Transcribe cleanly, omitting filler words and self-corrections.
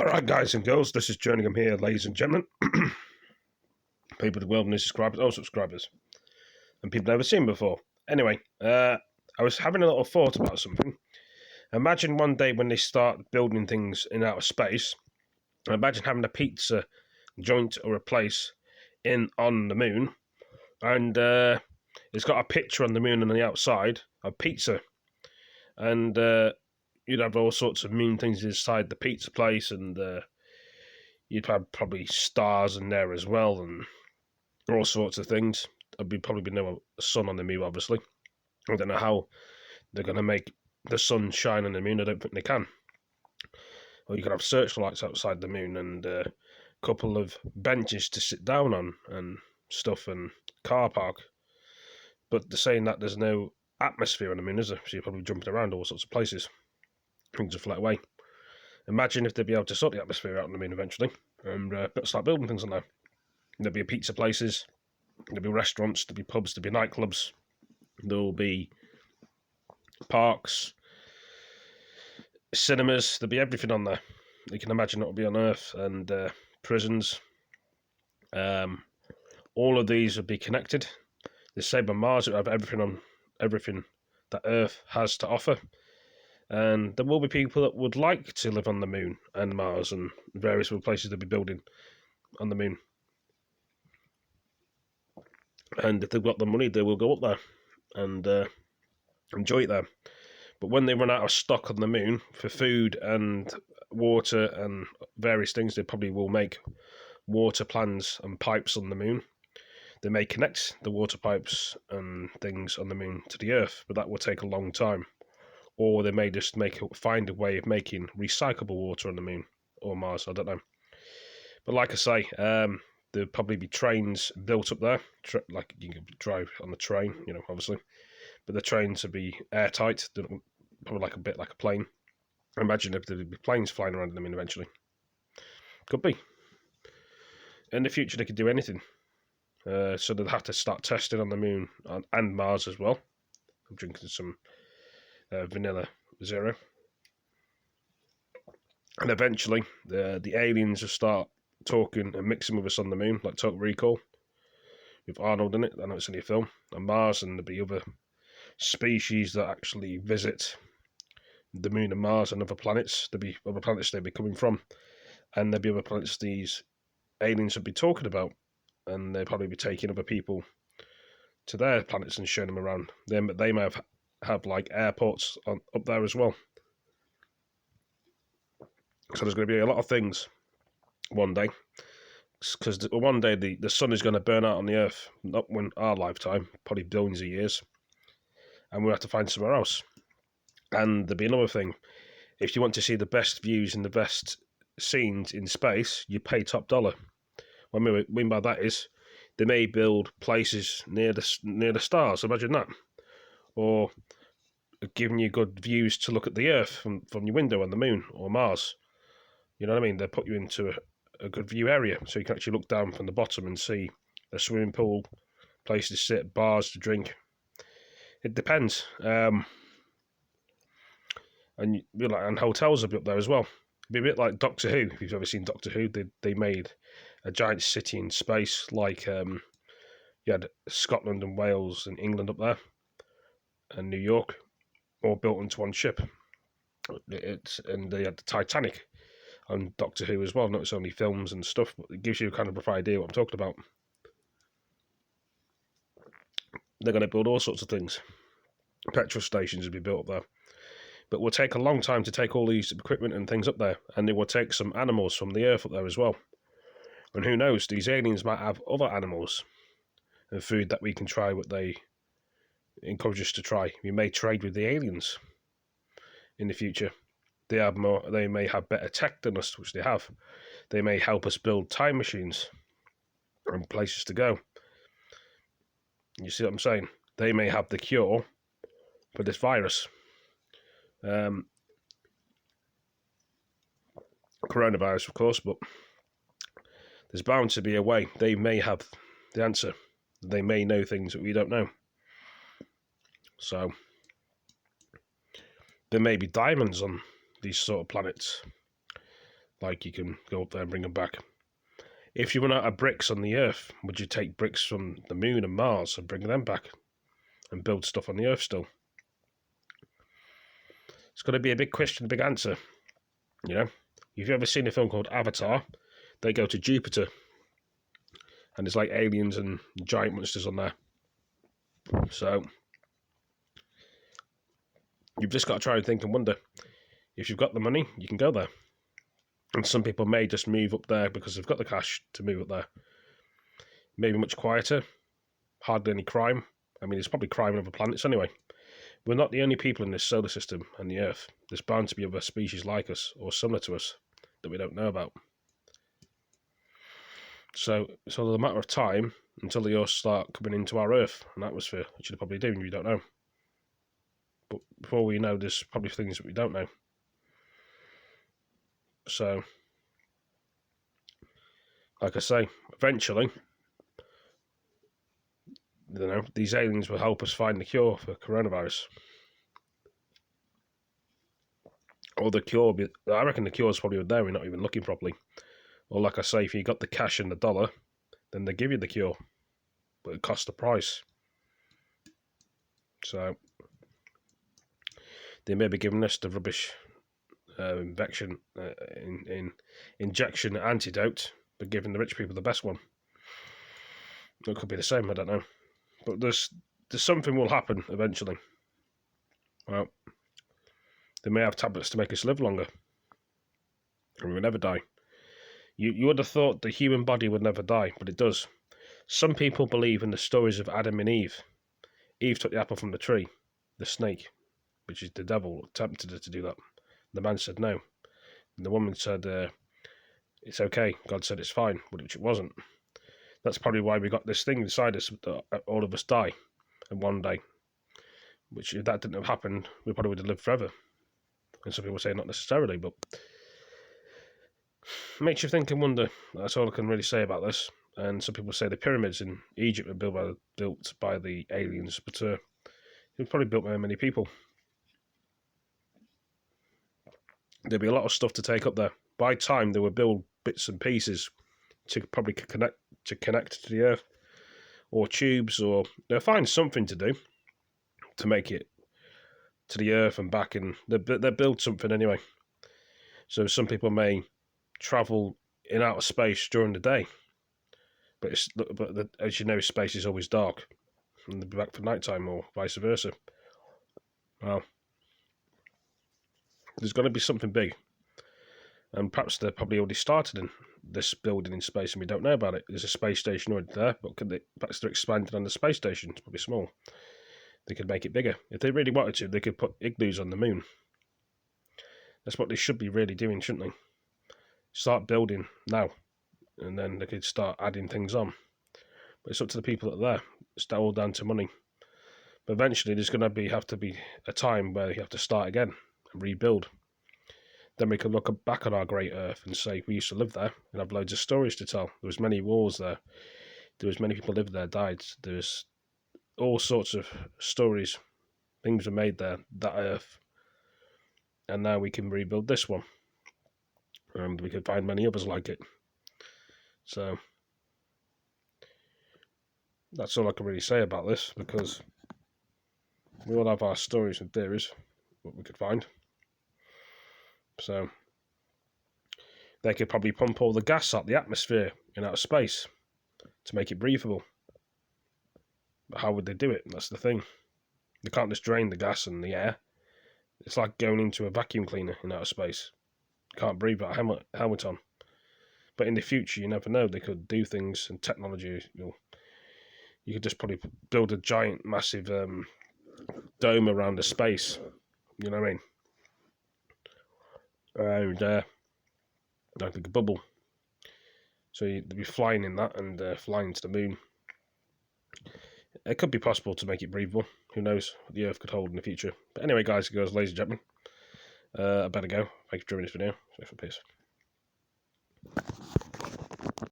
Alright guys and girls, this is Jerningam here, ladies and gentlemen. People of the world, new subscribers, all subscribers. And people I've never seen before. Anyway, I was having a little thought about something. Imagine one day when they start building things in outer space, imagine having a pizza joint or a place on the moon, and it's got a picture on the moon on the outside of pizza. And you'd have all sorts of moon things inside the pizza place, and you'd have probably stars in there as well, and all sorts of things. There'd probably be no sun on the moon, obviously. I don't know how they're going to make the sun shine on the moon. I don't think they can. Or you could have searchlights outside the moon and a couple of benches to sit down on and stuff, and car park. But they're saying that there's no atmosphere on the moon, is there? So you're probably jumping around all sorts of places. Things will float away. Imagine if they'd be able to sort the atmosphere out on the moon eventually and start building things on there. There'll be pizza places, there'll be restaurants, there'll be pubs, there'll be nightclubs, there'll be parks, cinemas, there'll be everything on there. You can imagine what will be on Earth, and prisons. All of these would be connected. The same on Mars, it would have everything that Earth has to offer. And there will be people that would like to live on the moon and Mars and various other places they'll be building on the moon. And if they've got the money, they will go up there and enjoy it there. But when they run out of stock on the moon for food and water and various things, they probably will make water plants and pipes on the moon. They may connect the water pipes and things on the moon to the Earth, but that will take a long time. Or they may just find a way of making recyclable water on the moon or Mars, I don't know. But like I say, there'll probably be trains built up there, like you can drive on the train, obviously. But the trains would be airtight, probably like a bit like a plane. Imagine if there'd be planes flying around them eventually. Could be. In the future, they could do anything. So they'd have to start testing on the moon and Mars as well. I'm drinking some vanilla zero. And eventually, the aliens will start talking and mixing with us on the moon, like Total Recall, with Arnold in it. I know it's only a film. And Mars, and there'll be other species that actually visit the moon and Mars and other planets. There'll be other planets they'll be coming from, and there'll be other planets these aliens will be talking about, and they'll probably be taking other people to their planets and showing them around. They may have like airports up there as well. So there's going to be a lot of things one day, because one day the sun is going to burn out on the Earth, not in our lifetime, probably billions of years, and we'll have to find somewhere else. And there'll be another thing: if you want to see the best views and the best scenes in space, you pay top dollar. What I mean by that is they may build places near the stars. Imagine that, or giving you good views to look at the Earth from your window on the moon or Mars. You know what I mean? They put you into a good view area, so you can actually look down from the bottom and see a swimming pool, place to sit, bars to drink. It depends. And hotels will be up there as well. It'd be a bit like Doctor Who. If you've ever seen Doctor Who, they made a giant city in space, like you had Scotland and Wales and England up there, and New York, all built into one ship. And they had the Titanic on Doctor Who as well. Not it's only films and stuff, but it gives you a kind of rough idea what I'm talking about. They're going to build all sorts of things. Petrol stations will be built up there. But it will take a long time to take all these equipment and things up there, and it will take some animals from the Earth up there as well. And who knows, these aliens might have other animals and food that we can try, what they encourage us to try. We may trade with the aliens in the future. They may have better tech than us, which they have. They may help us build time machines and places to go. You see what I'm saying? They may have the cure for this virus. Coronavirus, of course, but there's bound to be a way. They may have the answer. They may know things that we don't know. So there may be diamonds on these sort of planets. Like you can go up there and bring them back. If you run out of bricks on the Earth, would you take bricks from the Moon and Mars and bring them back and build stuff on the Earth still? It's going to be a big question, a big answer. You know, if you've ever seen a film called Avatar, they go to Jupiter, and there's like aliens and giant monsters on there. So you've just got to try and think and wonder. If you've got the money, you can go there. And some people may just move up there because they've got the cash to move up there. Maybe much quieter, hardly any crime. I mean, there's probably crime on other planets anyway. We're not the only people in this solar system and the Earth. There's bound to be other species like us or similar to us that we don't know about. So it's only a matter of time until they all start coming into our Earth and atmosphere, which they're probably doing, we don't know. But before we know, there's probably things that we don't know. So, like I say, eventually, you know, these aliens will help us find the cure for coronavirus. Or the cure, I reckon the cure's probably there, we're not even looking properly. Or like I say, if you got the cash and the dollar, then they give you the cure. But it costs the price. So, they may be giving us the rubbish injection antidote, but giving the rich people the best one. It could be the same, I don't know. But there's something will happen eventually. Well, they may have tablets to make us live longer, and we'll never die. You would have thought the human body would never die, but it does. Some people believe in the stories of Adam and Eve. Eve took the apple from the tree. The snake, which is the devil, tempted her to do that. The man said no. And the woman said, it's okay. God said it's fine, which it wasn't. That's probably why we got this thing inside us that all of us die in one day. Which, if that didn't have happened, we probably would have lived forever. And some people say not necessarily, but it makes you think and wonder. That's all I can really say about this. And some people say the pyramids in Egypt were built by the aliens, but it was probably built by many people. There'd be a lot of stuff to take up there. By time, they would build bits and pieces to probably connect to the Earth, or tubes, or they'll find something to do to make it to the Earth and back, and they'll build something anyway. So some people may travel in outer space during the day, but as you know, space is always dark, and they'll be back for nighttime, or vice versa. Well, there's going to be something big, and perhaps they're probably already started in this building in space, and we don't know about it. There's a space station already there, but perhaps they're expanding on the space station. It's probably small. They could make it bigger. If they really wanted to, they could put igloos on the moon. That's what they should be really doing, shouldn't they? Start building now, and then they could start adding things on. But it's up to the people that are there. It's all down to money. But eventually, there's going to have to be a time where you have to start again and rebuild. Then we can look back on our great Earth and say we used to live there and have loads of stories to tell. There was many wars there. There was many people lived there, died. There's all sorts of stories. Things were made there, that Earth. And now we can rebuild this one. And we can find many others like it. So that's all I can really say about this, because we all have our stories and theories, what we could find. So they could probably pump all the gas out the atmosphere in outer space to make it breathable. But how would they do it? That's the thing. They can't just drain the gas and the air. It's like going into a vacuum cleaner in outer space. You can't breathe without a helmet on. But in the future, you never know. They could do things, and technology. You could just probably build a giant, massive dome around the space. You know what I mean? And like a bubble. So you'd be flying in that and flying to the moon. It could be possible to make it breathable. Who knows what the Earth could hold in the future. But anyway, guys and girls, ladies and gentlemen, I better go. Thank you for joining this video. So for peace.